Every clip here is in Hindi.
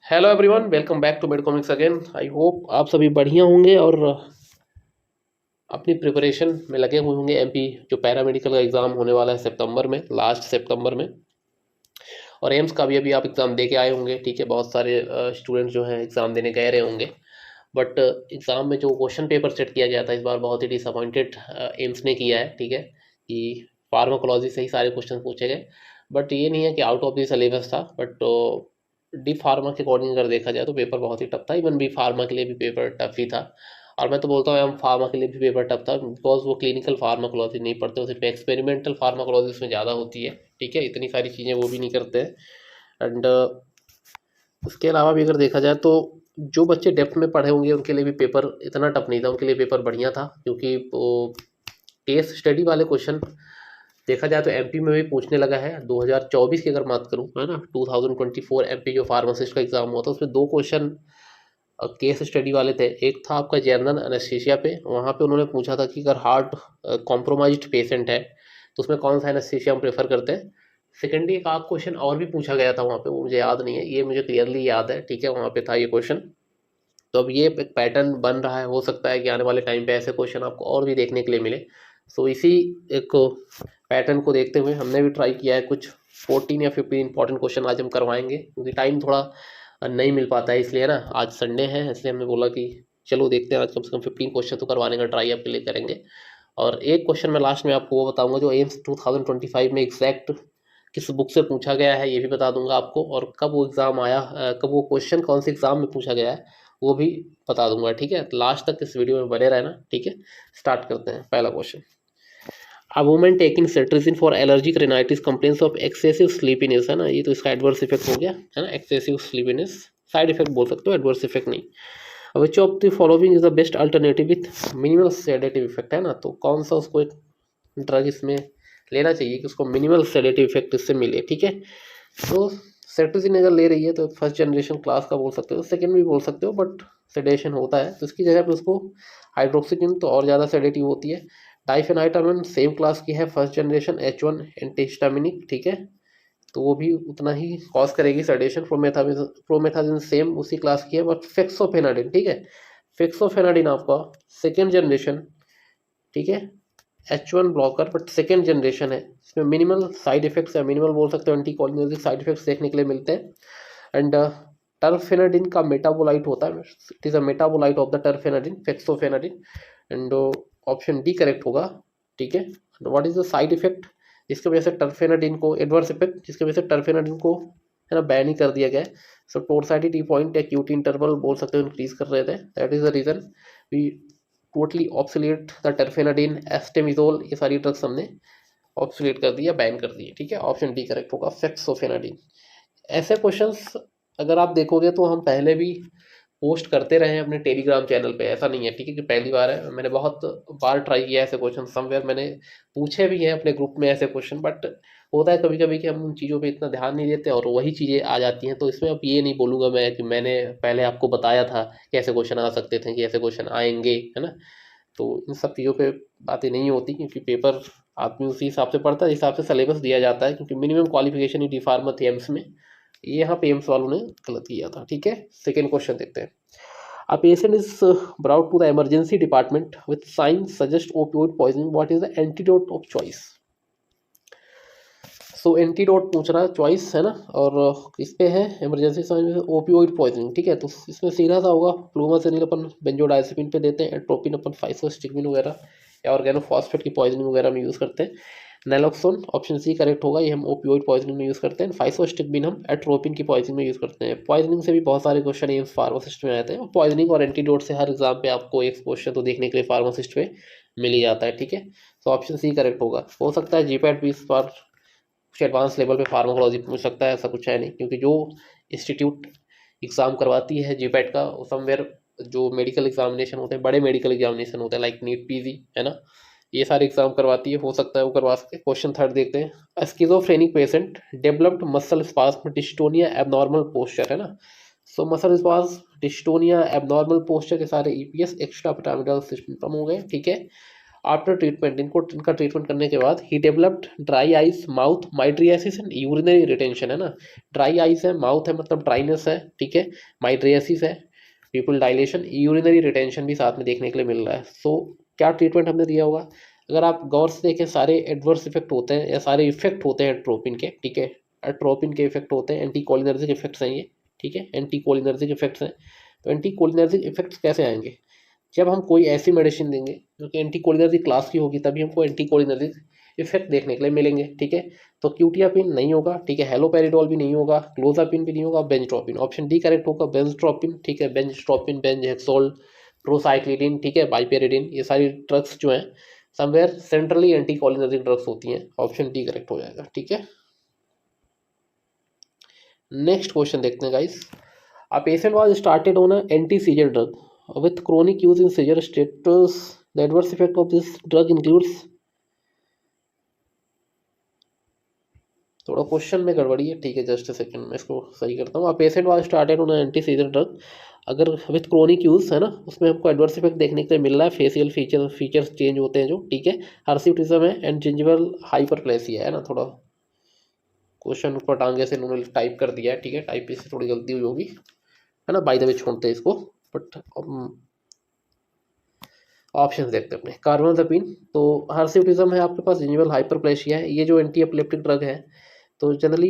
Hello everyone, welcome back to Med Comics again. I hope आप सभी बढ़िया होंगे और अपनी प्रिपरेशन में लगे हुए होंगे। एमपी जो पैरामेडिकल का एग्ज़ाम होने वाला है सितंबर में, लास्ट सितंबर में, और एम्स का भी अभी आप एग्ज़ाम दे के आए होंगे। ठीक है, बहुत सारे स्टूडेंट जो हैं एग्ज़ाम देने गए रहे होंगे, बट एग्ज़ाम में जो क्वेश्चन पेपर सेट किया गया था इस बार बहुत ही डिसअपॉइंटेड एम्स ने किया है। ठीक है, कि फार्माकोलॉजी से ही सारे क्वेश्चन पूछे गए, बट ये नहीं है कि आउट ऑफ द सिलेबस था। बट डी फार्मा के अकॉर्डिंग अगर देखा जाए तो पेपर बहुत ही टफ था। इवन बी फार्मा के लिए भी पेपर टफ ही था, और मैं तो बोलता हूँ एम फार्मा के लिए भी पेपर टफ था, बिकॉज वो क्लिनिकल फार्माकोलॉजी नहीं पढ़ते, वो सिर्फ एक्सपेरिमेंटल फार्माकोलॉजी उसमें ज़्यादा होती है। ठीक है, इतनी सारी चीज़ें वो भी नहीं करते हैं। एंड उसके अलावा भी अगर देखा जाए तो जो बच्चे डेप्थ में पढ़े होंगे उनके लिए भी पेपर इतना टफ नहीं था, उनके लिए पेपर बढ़िया था, क्योंकि वो केस स्टडी वाले क्वेश्चन देखा जाए तो एमपी में भी पूछने लगा है। 2024 की अगर बात करूँ, है ना, 2024 एमपी जो फार्मासिस्ट का एग्जाम हुआ था उसमें दो क्वेश्चन केस स्टडी वाले थे। एक था आपका जनरल एनेस्थीसिया पे, वहाँ पे उन्होंने पूछा था कि अगर हार्ट कॉम्प्रोमाइज्ड पेशेंट है तो उसमें कौन सा एनेस्थीसिया हम प्रेफर करते हैं। सेकेंडली एक आध क्वेश्चन और भी पूछा गया था वहाँ पे, वो मुझे याद नहीं है, ये मुझे क्लियरली याद है। ठीक है, वहाँ पे था ये क्वेश्चन। तो अब ये एक पैटर्न बन रहा है, हो सकता है कि आने वाले टाइम पे ऐसे क्वेश्चन आपको और भी देखने के लिए मिले। सो इसी एक पैटर्न को देखते हुए हमने भी ट्राई किया है कुछ 14 या 15 इंपॉर्टेंट क्वेश्चन आज हम करवाएंगे, क्योंकि टाइम थोड़ा नहीं मिल पाता है, इसलिए ना आज संडे है, इसलिए हमने बोला कि चलो देखते हैं, आज कम से कम 15 क्वेश्चन तो करवाने का ट्राई आपके लिए करेंगे। और एक क्वेश्चन मैं लास्ट में आपको वो बताऊंगा जो एम्स 2025 में एग्जैक्ट किस बुक से पूछा गया है, ये भी बता दूंगा आपको, और कब वो एग्ज़ाम आया, कब वो क्वेश्चन कौन से एग्ज़ाम में पूछा गया है वो भी बता दूंगा। ठीक है, लास्ट तक इस वीडियो में बने रहना। ठीक है, स्टार्ट करते हैं। पहला question, a woman taking cetirizine for allergic rhinitis complains of excessive sleepiness, है ना, ये तो इसका एडवर्स इफेक्ट हो गया, है ना, एक्सेसिव स्लीपीनेस, साइड इफेक्ट बोल सकते हो, एडवर्स इफेक्ट नहीं। विच of the following is the best alternative with minimal sedative effect, है ना, तो कौन सा उसको एक ड्रग इसमें लेना चाहिए कि उसको मिनिमल सेडेटिव इफेक्ट इससे मिले। ठीक है, तो सेट्रिजिन अगर ले रही है तो फर्स्ट जनरेशन क्लास का बोल सकते हो, सेकेंड भी बोल सकते हो, बट सेडेशन होता है तो इसकी जगह पे उसको हाइड्रोक्सीकिन तो और ज़्यादा सेडेटिव होती है। डाइफेनाइटामिन सेम क्लास की है, फर्स्ट जनरेशन H1 एंटीहिस्टामिनिक। ठीक है, तो वो भी उतना ही कॉज करेगी सेडेशन। प्रोमेथाजिन सेम उसी क्लास की है, बट फेक्सोफेनाडिन, ठीक है, फेक्सोफेनाडिन आपका सेकेंड जनरेशन, ठीक है, H1 blocker, but second generation है, इसमें मिनिमल साइड इफेक्ट्स या मिनिमल बोल सकते हो एंटीकोलिनर्जिक साइड इफेक्ट्स देखने के लिए मिलते हैं। एंड टर्फेनाडिन का मेटाबोलाइट होता है, it is a metabolite of the terfenadine, fexofenadine. And option D correct होगा। ठीक है, what is the side effect जिसकी वजह से टर्फेनाडिन को, एडवर्स इफेक्ट जिसकी वजह से टर्फेनाडिन को, है ना, बैन ही कर दिया गया है। सो टोर्साइटी पॉइंट या क्यूट इंटरवल बोल सकते हो इंक्रीज कर रहे थे, that is the reason we totally obsolete the terfenadine, astemizole, ये सारी ड्रग्स हमने ऑब्सोलेट कर दिया, बैन कर दिए। ठीक है, ऑप्शन डी करेक्ट होगा, फेक्सोफेनाडिन। ऐसे क्वेश्चंस अगर आप देखोगे तो हम पहले भी पोस्ट करते रहे हैं अपने टेलीग्राम चैनल पे, ऐसा नहीं है। ठीक है, कि पहली बार है, मैंने बहुत बार ट्राई किया ऐसे क्वेश्चन, समवेयर मैंने पूछे भी हैं अपने ग्रुप में ऐसे क्वेश्चन, बट होता है कभी कभी कि हम उन चीज़ों पे इतना ध्यान नहीं देते और वही चीज़ें आ जाती हैं। तो इसमें अब ये नहीं बोलूँगा मैं कि मैंने पहले आपको बताया था कि ऐसे क्वेश्चन आ सकते थे, कि ऐसे क्वेश्चन आएंगे, है ना। तो इन सब चीज़ों पे बातें नहीं होती, क्योंकि पेपर आदमी उसी हिसाब से पढ़ता है, इस हिसाब से सिलेबस दिया जाता है, क्योंकि मिनिमम क्वालिफिकेशन ही डी फार्मा थी एम्स में, ये यहाँ पे एम्स वालों ने गलत किया था। ठीक है, सेकेंड क्वेश्चन देखते हैं। A patient is brought to the emergency department with signs suggest opioid poisoning. What is the antidote of choice? So antidote पूछ रहा है, चॉइस है ना, और इस पे है इमरजेंसी साइन में ओपियोइड पॉइजनिंग। ठीक है, तो इसमें सीधा सा होगा, फ्लूमासेनिल अपन बेंजोडाइजेपिन पे देते हैं, एट्रोपिन अपन फाइसोस्टिग्मिन वगैरह या ऑर्गेनोफॉस्फेट की पॉइजनिंग वगैरह में यूज़ करते हैं। नैलोक्सोन ऑप्शन सी करेक्ट होगा, ये हम ओपियोइड पॉइजनिंग में यूज़ करते हैं। फाइसोस्टिग्मिन हम एट्रोपिन की पॉइजनिंग में यूज़ करते हैं। पॉइजनिंग से भी बहुत सारे क्वेश्चन एम्स फार्मासिस्ट में आए थे, पॉइजनिंग और एंटीडोट से हर एग्जाम पे आपको एक क्वेश्चन तो देखने के लिए फार्मासिस्ट में मिल ही जाता है। ठीक है, तो ऑप्शन सी करेक्ट होगा। हो सकता है जीपैट भी इस बार कुछ एडवांस लेवल पे फार्माकोलॉजी पूछ सकता है, ऐसा कुछ है नहीं, क्योंकि जो इंस्टीट्यूट एग्ज़ाम करवाती है जीपैट का, समवेयर जो मेडिकल एग्जामिनेशन होते हैं, बड़े मेडिकल एग्जामिनेशन होते हैं लाइक नीट पीजी, है ना, ये सारे एग्जाम करवाती है, हो सकता है वो करवा सके। क्वेश्चन थर्ड देखते हैं। Schizophrenic patient developed muscle spasm dystonia abnormal posture, है ना, so muscle spasm dystonia abnormal posture के सारे ईपीएस एक्स्ट्रा पिरामिडल सिस्टम हो गए। ठीक है, आफ्टर ट्रीटमेंट, इनका ट्रीटमेंट करने के बाद ही developed dry eyes, mouth, mydriasis and urinary retention, है ना। ड्राई आइज है, माउथ है मतलब ड्राइनेस है, ठीक है, माइड्रियासिस है, पीपल डायलेशन, यूरिनरी रिटेंशन भी साथ में देखने के लिए मिल रहा है। सो क्या ट्रीटमेंट हमने दिया होगा? अगर आप गौर से देखें, सारे एडवर्स इफेक्ट होते हैं या सारे इफेक्ट होते हैं एट्रोपिन के, ठीक है, एट्रोपिन के इफेक्ट होते हैं, एंटी कोलिनर्जिक इफेक्ट्स हैं ये, ठीक है, एंटी कोलिनर्जिक इफेक्ट्स हैं। तो एंटी कोलिनर्जिक इफेक्ट्स कैसे आएंगे? जब हम कोई ऐसी मेडिसिन देंगे जो कि एंटी कोलिनर्जिक क्लास की होगी, तभी हमको एंटी कोलिनर्जिक इफेक्ट देखने के लिए मिलेंगे, ठीक है। तो क्यूटियापिन नहीं होगा, ठीक है, हेलोपेरिडोल भी नहीं होगा, क्लोजापिन भी नहीं होगा, बेंजट्रोपिन, ऑप्शन डी करेक्ट होगा, बेंजट्रोपिन, ठीक है, बेंजट्रोपिन, बेंजहेक्सोल, प्रोसाइक्लिडिन, ठीक है, बाइपेरिडिन, ये सारी ड्रग्स जो हैं somewhere centrally anti cholinergic drugs होती हैं, ऑप्शन डी करेक्ट हो जाएगा, ठीक है। नेक्स्ट क्वेश्चन देखते हैं guys. A patient was started on a anti scissor drug with chronic use in seizure status. The adverse effect of this drug includes, थोड़ा क्वेश्चन में गड़बड़ी है, ठीक है, जस्ट अ सेकंड मैं इसको सही करता हूँ। Patient was started on anti scissor drug, अगर विथ क्रोनिक यूज है ना, उसमें हमको एडवर्स इफेक्ट देखने के लिए मिल रहा है, फेशियल फीचर्स चेंज होते हैं जो, ठीक है, हर्सिटिज्म है एंड जिंजिवल हाइपरप्लेसिया है ना। थोड़ा क्वेश्चन ऊपर टांगे से इन्होंने टाइप कर दिया है, ठीक है, टाइप से थोड़ी गलती हुई होगी, है ना, बाय द वे छोड़ते हैं इसको, बट ऑप्शन देखते हैं अपने। कार्बोनाजेपिन, तो हर्सिटिज्म है आपके पास, जिंजिवल हाइपरप्लेशिया है, ये जो एंटी एपिलेप्टिक ड्रग है, तो जनरली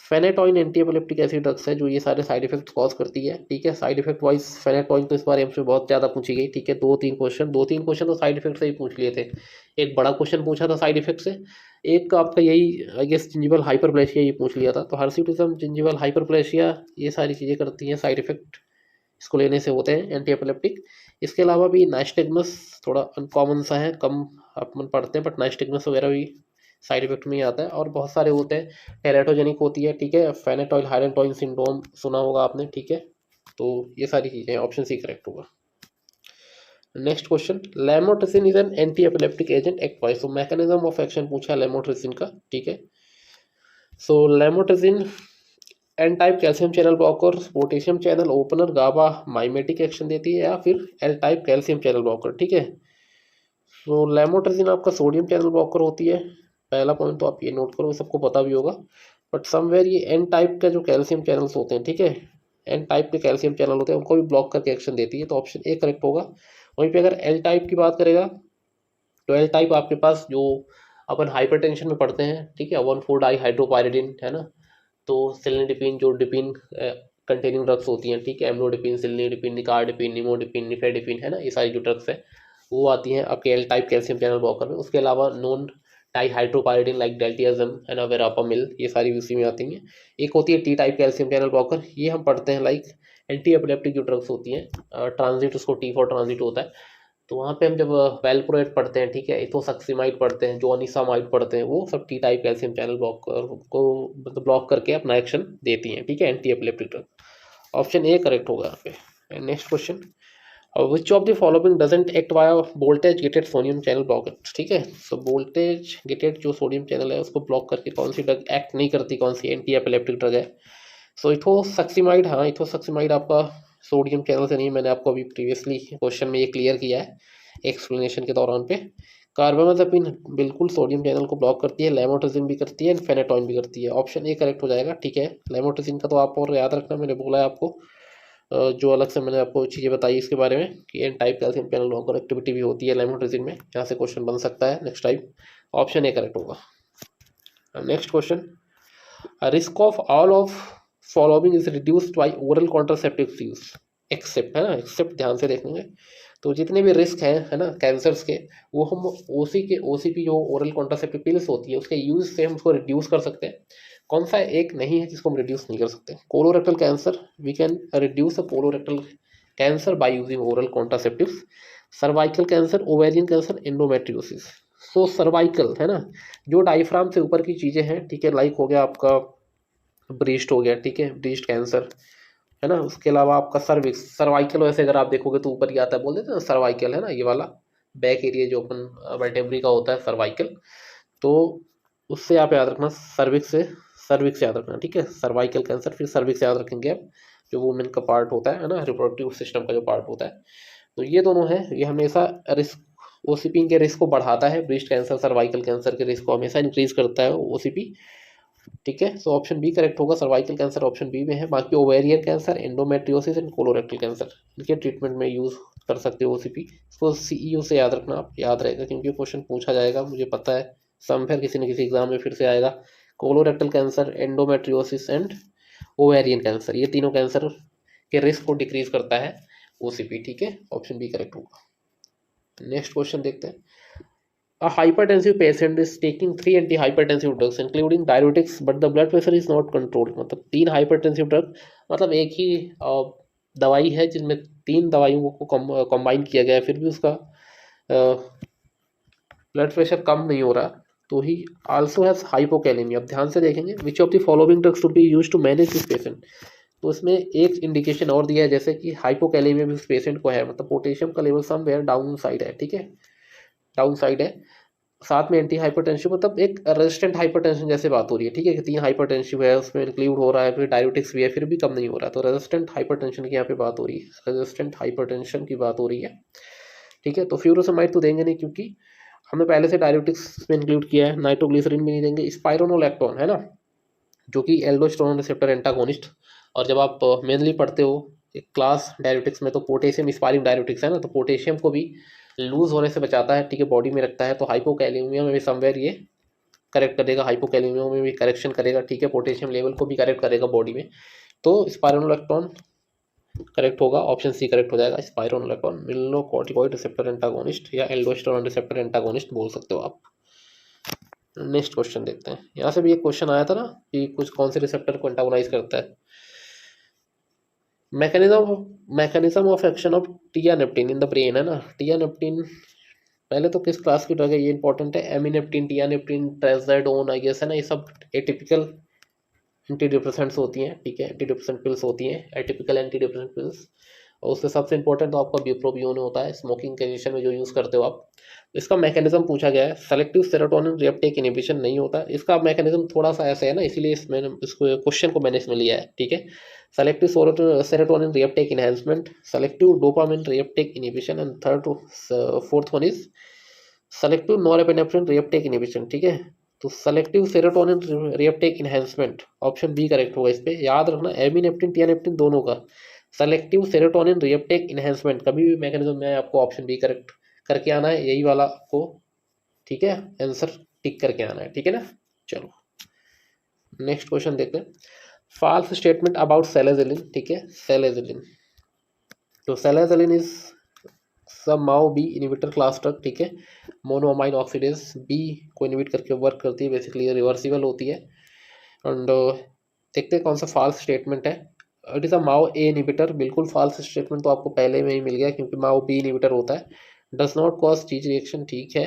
फेनेटॉइन एंटी एपिलेप्टिक ऐसी ड्रग्स है जो ये सारे साइड इफेक्ट्स कॉज करती है, ठीक है। साइड इफेक्ट वाइज फेनेटॉइन तो इस बार हमसे बहुत ज़्यादा पूछी गई, ठीक है, दो तीन क्वेश्चन तो साइड इफेक्ट से ही पूछ लिए थे। एक बड़ा क्वेश्चन पूछा था साइड इफेक्ट से, एक आपका यही आई गेस जिंजिवल हाइपरप्लेशिया ये पूछ लिया था। तो हर्सिटिज्म, जिंजिवल हाइपरप्लेशिया, ये सारी चीज़ें करती हैं, साइड इफेक्ट इसको लेने से होते हैं एंटी एपिलेप्टिक। इसके अलावा भी नाइस्टिग्मस थोड़ा अनकॉमन सा है, कम अपन पढ़ते हैं, बट नाइस्टिग्मस वगैरह भी साइड इफेक्ट में ही आता है, और बहुत सारे होते हैं। टेराटोजेनिक होती है, ठीक है, फेनेटॉइल हाइडेंटॉइन सिंड्रोम सुना होगा आपने, ठीक है। तो ये सारी चीज़ें, ऑप्शन सी करेक्ट होगा। Next question, lamotrigine is an anti epileptic agent, act wise, तो मैकेनिज्म ऑफ एक्शन पूछा है लेमोट्रिसिन का, ठीक है। So lamotrigine N type calcium channel blocker, potassium channel opener, GABA mimetic action देती है, या फिर L type calcium channel blocker, ठीक है। तो लेमोट्रिजिन आपका सोडियम चैनल ब्लॉकर होती है, पहला पॉइंट तो आप ये नोट करो, सबको पता भी होगा। बट समवेयर ये एन टाइप का जो कैल्शियम चैनल्स होते हैं, ठीक है, एन टाइप के कैल्शियम चैनल होते हैं, उनको भी ब्लॉक करके एक्शन देती है, तो ऑप्शन ए करेक्ट होगा। वहीं पे अगर एल टाइप की बात करेगा, तो एल टाइप आपके पास जो अपन हाइपरटेंशन में पढ़ते हैं, ठीक है, 1,4 डाई हाइड्रोपायरिडिन, है ना। तो सिलिनिडिपिन, जो डिपिन कंटेनिंग ड्रग्स होती हैं, ठीक है, एम्लोडिपिन, सिलिनिडिपिन, निकार्डिपिन, निमोडिपिन, निफेडिपिन, है ना, ये सारी जो ड्रग्स है वो आती हैं आपके L type calcium channel blocker में। उसके अलावा नॉन डाई हाइड्रोपायरिडिन लाइक डेल्टियाजम, है ना, वेरापामिल, ये सारी भी उसी में आती हैं। एक होती है T type calcium channel blocker, ये हम पढ़ते हैं लाइक एंटी एपिलेप्टिक जो ड्रग्स होती हैं, ट्रांजिट, उसको टी फॉर ट्रांजिट होता है। तो वहाँ पे हम जब वेलप्रोएट पढ़ते हैं, ठीक है, इथोसक्सीमाइड पढ़ते हैं, जोनिसामाइड पढ़ते हैं, वो सब T type calcium channel blocker को मतलब ब्लॉक करके अपना एक्शन देती हैं, ठीक है, anti epileptic drug. Option A correct होगा यहाँ पे। Next question, which of the following doesn't act via voltage gated sodium channel blocker, ठीक है। सो वोल्टेज गेटेड जो सोडियम चैनल है उसको ब्लॉक करके कौन सी ड्रग एक्ट नहीं करती, कौन सी एंटी एपिलेप्टिक ड्रग है? सो इथोसक्सीमाइड, हाँ, इथोसक्सीमाइड आपका सोडियम चैनल से नहीं, मैंने आपको अभी प्रीवियसली क्वेश्चन में ये क्लियर किया है एक्सप्लेनेशन के दौरान पे। कार्बामेज़ेपिन बिल्कुल सोडियम चैनल को ब्लॉक करती है, लेमोट्रिजिन भी करती है, फेनेटॉइन भी करती है, ऑप्शन ए करेक्ट हो जाएगा, ठीक है। लेमोट्रिजिन का तो आप और याद रखना, मैंने बोला है आपको, जो अलग से मैंने आपको चीज़ें बताई इसके बारे में कि N type calcium channel blocker activity भी होती है लेमोट्रिजिन में, यहाँ से क्वेश्चन बन सकता है next time, option A correct होगा। Next question, risk of all of following is reduced by oral contraceptive use except, है ना, एक्सेप्ट ध्यान से देखेंगे। तो जितने भी रिस्क हैं, है ना, कैंसर्स के, वो हम ओसीपी जो ओरल कॉन्ट्रासेप्टिव पिल्स होती है उसके यूज से हम उसको रिड्यूस कर सकते हैं। कौन सा एक नहीं है जिसको हम रिड्यूस नहीं कर सकते? Colorectal cancer, we can reduce a colorectal cancer by using oral contraceptives. Cervical cancer, ovarian cancer, endometriosis. So cervical, है ना, जो डायफ्राम से ऊपर की चीज़ें हैं, ठीक है, लाइक हो गया आपका ब्रेस्ट हो गया, ठीक है, ब्रेस्ट कैंसर, है ना। उसके अलावा आपका सर्विक्स, सर्वाइकल वैसे अगर आप देखोगे तो ऊपर ही आता है, बोल देते हैं ना सर्वाइकल, है ना, ये वाला बैक एरिया जो अपन वर्टेब्री का होता है सर्वाइकल, तो उससे आप याद रखना, सर्विक्स याद रखना, ठीक है, सर्वाइकल कैंसर, फिर सर्विक्स याद रखेंगे आप, जो वुमेन का पार्ट होता है ना, रिप्रोडक्टिव सिस्टम का जो पार्ट होता है। तो ये दोनों है, ये हमेशा रिस्क ओसीपी के रिस्क को बढ़ाता है, ब्रेस्ट कैंसर सर्वाइकल कैंसर के रिस्क को हमेशा इंक्रीज करता है ओसीपी, ठीक है। सो ऑप्शन बी करेक्ट होगा, सर्वाइकल कैंसर ऑप्शन बी में है। बाकी ovarian cancer, endometriosis and colorectal cancer, इनके ट्रीटमेंट में यूज कर सकते हो ओसीपी। इसको सीईओ से याद रखना, आप याद रहेगा क्योंकि क्वेश्चन पूछा जाएगा, मुझे पता है समवेयर किसी न किसी एग्जाम में फिर से आएगा। Colorectal cancer, endometriosis and ovarian cancer, ये तीनों कैंसर के रिस्क को डिक्रीज करता है ओसीपी, ठीक है। ऑप्शन बी करेक्ट होगा। नेक्स्ट क्वेश्चन देखते हैं। A hypertensive patient is taking 3 antihypertensive drugs including diuretics but the blood pressure is not controlled। मतलब 3 hypertensive ड्रग, मतलब एक ही दवाई है जिनमें 3 दवाइयों को कंबाइन किया गया है, फिर भी उसका ब्लड प्रेशर कम नहीं हो रहा, तो ही आल्सो हैज हाइपोकैलेमिया। अब ध्यान से देखेंगे, which of the following drugs to be used to manage this patient. तो इसमें एक इंडिकेशन और दिया है, जैसे कि हाइपोकैलेमिया भी उस पेशेंट को है, मतलब पोटेशियम का लेवल समवेयर डाउन साइड है, ठीक है, डाउन साइड है। साथ में एंटी हाइपरटेंसिव, मतलब एक रेजिस्टेंट हाइपरटेंशन जैसे बात हो रही है, ठीक है, कि 3 हाइपरटेंसिव है उसमें इंक्लूड हो रहा है, फिर डायबिटिक्स भी है, फिर भी कम नहीं हो रहा, तो रेजिस्टेंट हाइपरटेंशन की यहाँ पे बात हो रही है, रेजिस्टेंट हाइपरटेंशन की बात हो रही है, ठीक है। तो फ्यूरोसेमाइड तो देंगे नहीं क्योंकि हमने पहले से डायबिटिक्स में इंक्लूड किया है। नाइट्रोग्लिसरीन भी नहीं देंगे। स्पाइरोनोलैक्टोन है ना, जो कि एल्डोस्टेरोन रिसेप्टर एंटागोनिस्ट, और जब आप मेनली पढ़ते हो क्लास डायबिटिक्स में तो पोटेशियम स्पारिंग डायबिटिक्स है ना, तो पोटेशियम को भी लूज होने से बचाता है, ठीक है, बॉडी में रखता है। तो हाइपोकैलेमिया में भी समवेयर ये करेक्ट करेगा, हाइपोकैलेमिया में भी करेक्शन करेगा, ठीक है, पोटेशियम लेवल को भी करेक्ट करेगा बॉडी में। तो स्पाइरोनोलैक्टोन करेक्ट होगा, ऑप्शन सी करेक्ट हो जाएगा। स्पाइरोनोलैक्टोन मिनरलोकॉर्टिकॉइड रिसेप्टर एंटागोनिस्ट या एल्डोस्टेरोन रिसेप्टर एंटागोनिस्ट बोल सकते हो आप। नेक्स्ट क्वेश्चन देखते हैं। यहाँ से भी एक क्वेश्चन आया था ना कि कुछ कौन से रिसेप्टर को एंटागोनाइज करता है। Mechanism of action of tianeptine in the brain है ना। टियानेप्टिन पहले तो किस क्लास की ड्रग है ये इंपॉर्टेंट है। एमिनेप्टिन, टियानेप्टिन, ट्राइजाइडोन आई गेस है ना, ये सब एटिपिकल एंटी डिप्रेसेंट्स होती हैं, ठीक है, एंटी डिप्रेसेंट पिल्स होती हैं, एटिपिकल एंटी डिप्रेसेंट पिल्स। और उससे सबसे इंपॉर्टेंट तो आपका ब्यूप्रोपियोन होता है, स्मोकिंग कंडीशन में जो यूज़ करते हो आप। इसका मैकेनिज्म पूछा गया है, सेलेक्टिव सेरोटोनिन रिएप्टेक इनहिबिशन नहीं होता। इसका मैकेनिज्म थोड़ा सा ऐसे है ना, इसीलिए इसको क्वेश्चन को मैंने इसमें लिया है, ठीक है। Selective serotonin reuptake enhancement, selective dopamine reuptake inhibition, and fourth one is selective norepinephrine reuptake inhibition, ठीक है। तो selective serotonin reuptake enhancement option B correct होगा। इस पे याद रखना, एमिनेप्टिन टियानेप्टिन दोनों का सेलेक्टिव सेरोटोनिन रिएप्टेक इनहेंसमेंट कभी भी मैकेनिज्म में आपको ऑप्शन बी करेक्ट करके आना है, यही वाला आपको, ठीक है, आंसर टिक करके आना है, ठीक है ना। चलो नेक्स्ट क्वेश्चन देखते हैं। फॉल्स स्टेटमेंट अबाउट सेलेजिलिन, ठीक है, सेलेजिलिन। तो सेलेजिलिन इज सब MAO B inhibitor class drug, ठीक है, मोनोअमाइन ऑक्सीडेज बी को इनहिबिट करके वर्क करती है, बेसिकली रिवर्सिबल होती है। एंड देखते हैं कौन सा फॉल्स स्टेटमेंट है। It is a Mao A inhibitor, बिल्कुल फॉल्स स्टेटमेंट तो आपको पहले में ही मिल गया क्योंकि माओ बी इनहिबिटर होता है। डज नॉट कॉज चीज रिएक्शन, ठीक है।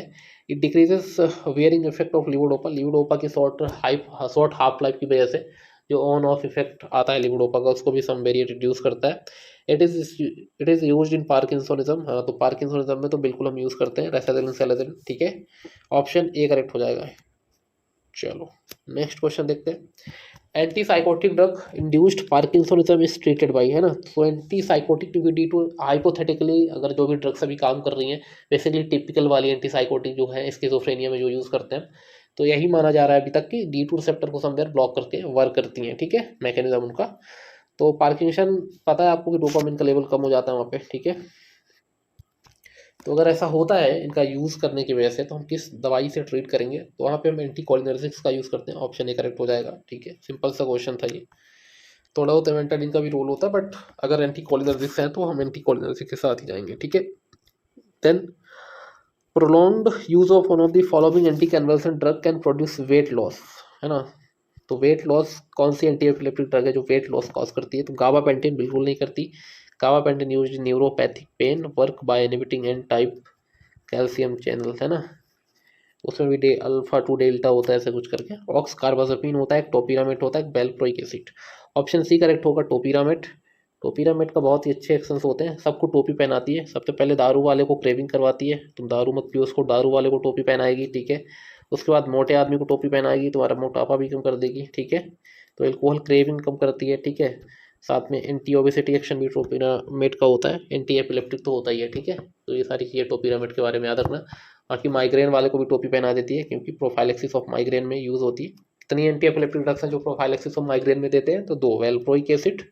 It decreases wearing effect of levodopa, levodopa की शॉर्ट हाफ लाइफ की वजह से जो ऑन ऑफ इफेक्ट आता है लिवोडोपा का, उसको भी सम वेरिएट रिड्यूस करता है। It is used in parkinsonism, हाँ, तो पार्किंसोनिज्म में तो बिल्कुल हम यूज़ करते हैं रेसाजिलिन सेलेजिलिन, ठीक है, ऑप्शन ए करेक्ट हो जाएगा। चलो नेक्स्ट क्वेश्चन देखते हैं। Anti psychotic drug induced parkinsonism is treated by, है ना। तो anti psychotic D two hypothetically अगर जो भी ड्रग्स अभी काम कर रही हैं, बेसिकली टिपिकल वाली एंटी साइकोटिक जो है स्किज़ोफ्रेनिया में जो यूज़ करते हैं, तो यही माना जा रहा है अभी तक कि D2 रिसेप्टर को समवेयर ब्लॉक करके वर्क करती हैं, ठीक है, मैकेनिज्म उनका। तो पार्किंसन पता है आपको कि डोपामिन का लेवल कम हो जाता है वहाँ पे, ठीक है। तो अगर ऐसा होता है इनका यूज़ करने की वजह से, तो हम किस दवाई से ट्रीट करेंगे, तो वहाँ पे हम एंटीकोलिनर्जिक्स का यूज़ करते हैं, ऑप्शन ए करेक्ट हो जाएगा, ठीक है। सिंपल सा क्वेश्चन था ये, थोड़ा बहुत एवेंटाडिन का भी रोल होता है, बट अगर एंटीकोलिनर्जिक्स हैं तो हम एंटीकोलिनर्जिक के साथ ही जाएंगे, ठीक है। Then prolonged use of one of the following anti convulsant drug can produce weight loss, है ना। तो वेट लॉस कौन सी एंटी एपिलेप्टिक ड्रग है जो वेट लॉस कॉज करती है, तो गाबापेंटिन बिल्कुल नहीं करती। Gabapentin used in neuropathic pain, work by inhibiting N type calcium channel, है ना, उसमें भी अल्फा 2 डेल्टा होता है ऐसा कुछ करके। ऑक्स कार्बाजोपिन होता है, टोपिरामेट होता है, बेल्प्रोइक एसिड, ऑप्शन सी करेक्ट होगा, टोपिरामेट। टोपिरामेट का बहुत ही अच्छे एक्शंस होते हैं, सबको टोपी पहनाती है, सबसे पहले दारू वाले को क्रेविंग करवाती है, तुम दारू मत पियो, उसको दारू वाले को टोपी पहनाएगी, ठीक है। उसके बाद मोटे आदमी को टोपी पहनाएगी, तुम्हारा मोटापा भी कम कर देगी, ठीक है। तो एल्कोहल क्रेविंग कम करती है, ठीक है। साथ में एंटी ओबेसिटी एक्शन भी टोपिरामेट का होता है, एंटी एपिलेप्टिक तो होता ही है, ठीक है। तो ये सारी चीज़ें टोपिरामेट के बारे में याद रखना। बाकी माइग्रेन वाले को भी टोपी पहना देती है क्योंकि प्रोफाइलेक्सिस ऑफ माइग्रेन में यूज़ होती है। कितनी एंटी एपिलेप्टिक ड्रग्स हैं जो प्रोफाइलेक्सिस ऑफ माइग्रेन में देते हैं, तो 2, valproic acid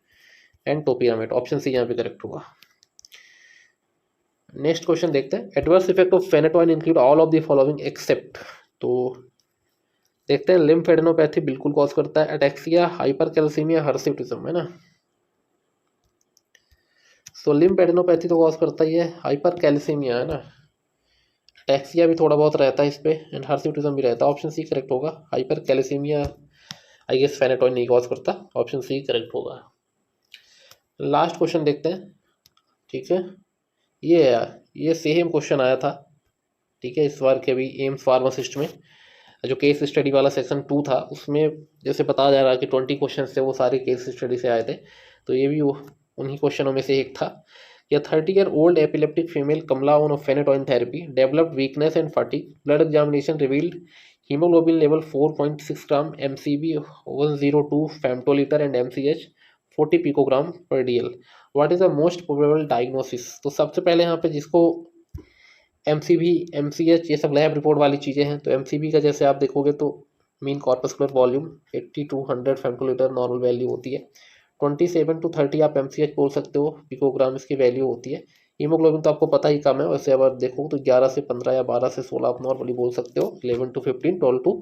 and topiramate. Option C यहाँ पे करेक्ट होगा। नेक्स्ट क्वेश्चन देखते हैं, adverse effect of phenytoin include all of the following except. तो देखते हैं, लिम्फेडेनोपैथी बिल्कुल कॉज करता है, अटैक्सिया, हाइपरकैल्सीमिया, हर्सिटिज्म, है ना। तो लिम्फेडेनोपैथी तो कॉज करता ही है, हाइपरकैल्सीमिया है ना, अटैक्सिया भी थोड़ा बहुत रहता है इस पे, एंड हर्सिटिज्म भी रहता है। ऑप्शन सी करेक्ट होगा। हाइपरकैल्सीमिया आई गेस फेनेटोइन नहीं कॉज करता, ऑप्शन सी करेक्ट होगा। लास्ट क्वेश्चन देखते हैं, ठीक है। ये सेम क्वेश्चन आया था, ठीक है, इस बार के भी एम्स फार्मासिस्ट में जो केस स्टडी वाला सेक्शन 2 था, उसमें जैसे बताया जा रहा है कि 20 क्वेश्चन थे, वो सारे केस स्टडी से आए थे। तो ये भी उन्हीं क्वेश्चनों में से एक था। या 30-year-old epileptic female Kamla on phenytoin therapy developed weakness and fatigue. Blood examination revealed hemoglobin level 4.6 gram, MCV 102 femtoliter and MCH 40 picogram per dl. What is the most probable diagnosis? तो सबसे पहले यहाँ पे जिसको MCV, MCH ये सब लैब रिपोर्ट वाली चीज़ें हैं, तो MCV का जैसे आप देखोगे तो mean corpuscular volume 80 to 100 femtolitre normal value होती है। 27 to 30 आप MCH बोल सकते हो, पिकोग्राम इसकी वैल्यू होती है। हीमोग्लोबिन तो आपको पता ही कम है, वैसे अगर देखो तो 11 से 15 या 12 से 16 आप नॉर्मली बोल सकते हो, 11 to 15, 12 to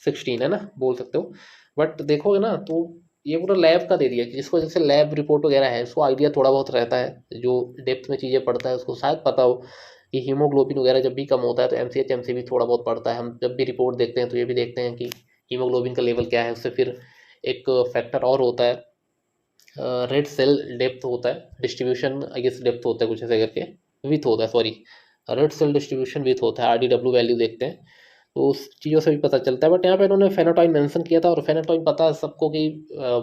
16 है ना, बोल सकते हो। बट देखोगे ना तो ये पूरा लैब का दे दिया कि जिसको जैसे लैब रिपोर्ट वगैरह है उसको आइडिया थोड़ा बहुत रहता है, जो डेप्थ में चीज़ें पढ़ता है उसको शायद पता हो कि हीमोग्लोबिन वगैरह जब भी कम होता है तो MCH MCV थोड़ा बहुत पड़ता है। हम जब भी रिपोर्ट देखते हैं तो ये भी देखते हैं कि हीमोग्लोबिन का लेवल क्या है। उससे फिर एक फैक्टर और होता है, रेड सेल डेप्थ होता है, डिस्ट्रीब्यूशन आई गेस डेप्थ होता है कुछ ऐसे करके, विथ होता है, sorry, red cell distribution with होता है, RDW वैल्यू देखते हैं, तो उस चीज़ों से भी पता चलता है। बट यहाँ पे इन्होंने फेनोटाइन मेंशन किया था, और फेनोटाइन पता है सबको कि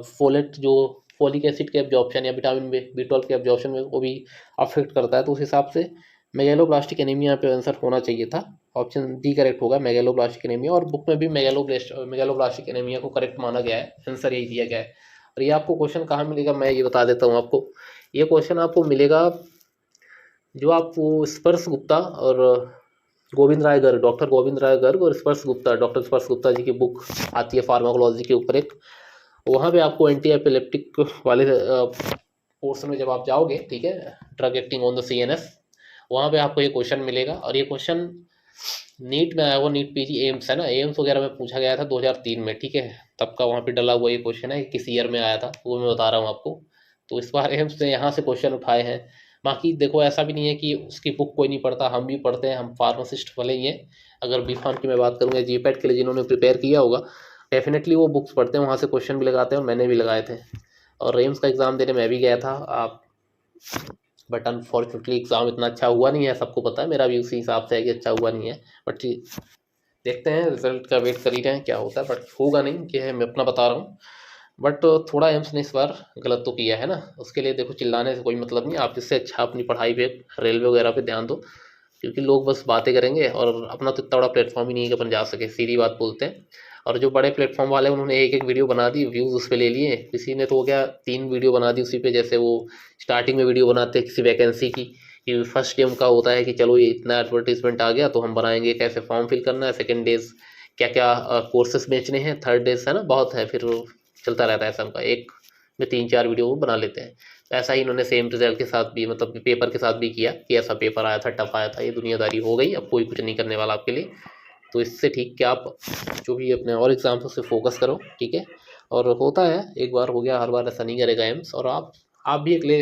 फोलेट जो फोलिक एसिड के एब्जॉर्प्शन या विटामिन B12 के एब्जॉर्प्शन में वो भी अफेक्ट करता है। तो उस हिसाब से मेगैलोब्लास्टिक एनीमिया पे आंसर होना चाहिए था, ऑप्शन डी करेक्ट होगा, मेगैलोब्लास्टिक एनीमिया। और बुक में भी मेगैलोब्लास्टिक एनीमिया को करेक्ट माना गया है, आंसर यही दिया गया है। और ये आपको क्वेश्चन कहाँ मिलेगा, मैं ये बता देता हूँ आपको। ये क्वेश्चन आपको मिलेगा जो आप वो स्पर्श गुप्ता और गोविंद राय गर्ग, डॉक्टर गोविंद राय गर्ग और स्पर्श गुप्ता, डॉक्टर स्पर्श गुप्ता जी की बुक आती है फार्माकोलॉजी के ऊपर एक, वहाँ पे आपको एंटी एपिलेप्टिक वाले पोर्शन में जब आप जाओगे, ठीक है, drug acting on the CNS, वहाँ पे आपको ये क्वेश्चन मिलेगा। और ये क्वेश्चन नीट में आया हुआ, नीट PG एम्स है ना, एम्स वगैरह में पूछा गया था 2003 में, ठीक है, तब का वहाँ पे डला हुआ ये क्वेश्चन है, किस ईयर में आया था वो मैं बता रहा हूँ आपको। तो इस बार एम्स ने यहाँ से क्वेश्चन उठाए हैं। बाकी देखो ऐसा भी नहीं है कि उसकी बुक कोई नहीं पढ़ता, हम भी पढ़ते हैं, हम फार्मासिस्ट वाले ही हैं। अगर B.Pharm की मैं बात करूँगा, GPAT के लिए जिन्होंने प्रिपेयर किया होगा डेफिनेटली वो बुक्स पढ़ते हैं, वहाँ से क्वेश्चन भी लगाते हैं, और मैंने भी लगाए थे। और एम्स का एग्ज़ाम देने मैं भी गया था आप, बट अनफॉर्चुनेटली एग्ज़ाम इतना अच्छा हुआ नहीं है, सबको पता है, मेरा भी उसी हिसाब से है कि अच्छा हुआ नहीं है। बट देखते हैं, रिजल्ट का वेट कर ही रहे हैं क्या होता है, बट होगा नहीं कि मैं अपना बता रहा हूँ। बट थोड़ा एम्स ने इस बार गलत तो किया है ना, उसके लिए देखो चिल्लाने से कोई मतलब नहीं, आप इससे अच्छा अपनी पढ़ाई पे, रेलवे वगैरह पे ध्यान दो, क्योंकि लोग बस बातें करेंगे, और अपना तो इतना बड़ा प्लेटफॉर्म ही नहीं है कि अपन जा सके, सीधी बात बोलते हैं। और जो बड़े प्लेटफॉर्म वाले हैं उन्होंने एक एक वीडियो बना दी, व्यूज़ उस पर ले लिए, किसी ने तो हो गया 3 वीडियो बना दी उसी पे, जैसे वो स्टार्टिंग में वीडियो बनाते हैं किसी वैकेंसी की, कि फर्स्ट डे उनका होता है कि चलो ये इतना एडवर्टीजमेंट आ गया तो हम बनाएंगे कैसे फॉर्म फिल करना है, सेकेंड डेज क्या क्या कोर्सेस बेचने हैं, थर्ड डेज है ना, बहुत है, फिर चलता रहता है ऐसा उनका, एक में 3-4 वीडियो वो बना लेते हैं। तो ऐसा ही इन्होंने सेम रिजल्ट के साथ भी, मतलब पेपर के साथ भी किया कि ऐसा पेपर आया था, टफ आया था, ये दुनियादारी हो गई, अब कोई कुछ नहीं करने वाला आपके लिए। तो इससे ठीक कि आप जो भी अपने और एग्जाम्स उससे फोकस करो, ठीक है। और होता है, एक बार हो गया, हर बार ऐसा नहीं करेगा एम्स, और आप भी अगले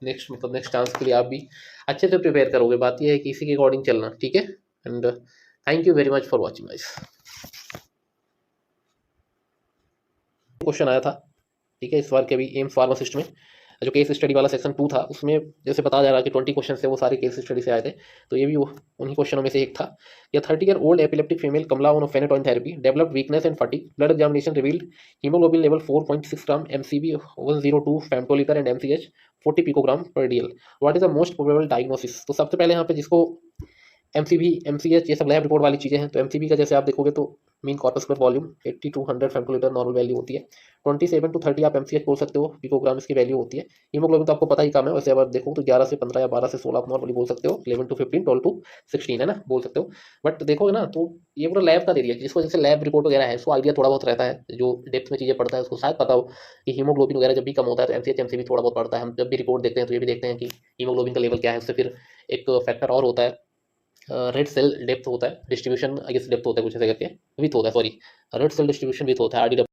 नेक्स्ट चांस के लिए आप भी अच्छे से प्रिपेयर करोगे। बात यह है कि इसी के अकॉर्डिंग चलना, ठीक है। And thank you very much for watching guys. Question आया था, ठीक है, इस बार के भी एम्स फार्मासिस्ट में जो केस स्टडी वाला सेक्शन 2 था, उसमें जैसे बताया जा रहा है कि 20 क्वेश्चन थे, वो सारे केस स्टडी से आए थे। तो ये भी उन्हीं क्वेश्चनों में से एक था। या 30-year-old epileptic female Kamla on phenytoin therapy developed weakness and fatigue. Blood examination revealed hemoglobin level 4.6 gram, MCV 102 femtoliter and MCH 40 picogram per dl. What is the most probable diagnosis? तो सबसे पहले यहाँ पे जिसको एमसीवी, एमसीएच, ये सब लैब रिपोर्ट वाली चीज़ें हैं। तो एमसीवी का जैसे आप देखोगे तो mean corpuscular volume 80 to 100 femtolitre normal value होती है। 27 to 30 आप एमसीएच बोल सकते हो, पिकोग्राम इसकी वैल्यू होती है। हीमोग्लोबिन तो आपको पता ही कम है, वैसे अगर देखो तो 11 से 15 या 12 से 16 आप नॉर्मली बोल सकते हो। 11 to 15, 12 to 16 है ना, बोल सकते हो। बट देखोगे ना तो ये पूरा लैब का दे दिया, जिसको जैसे लैब रिपोर्ट वगैरह है उसको आइडिया थोड़ा बहुत रहता है, जो डेप्थ में चीज़ें पढ़ता है उसको शायद पता हो कि हीमोग्लोबिन वगैरह जब भी कम होता है तो एमसीएच एमसीवी थोड़ा बहुत पढ़ता है। हम जब भी रिपोर्ट देखते हैं तो ये भी देखते हैं कि हीमोग्लोबिन का लेवल क्या है। उससे फिर एक फैक्टर और होता है, रेड सेल डेप्थ होता है, डिस्ट्रीब्यूशन आई गेस डेप्थ होता है कुछ ऐसे करके, विथ होता है, sorry, red cell distribution with होता है, आरडीडब्ल्यू।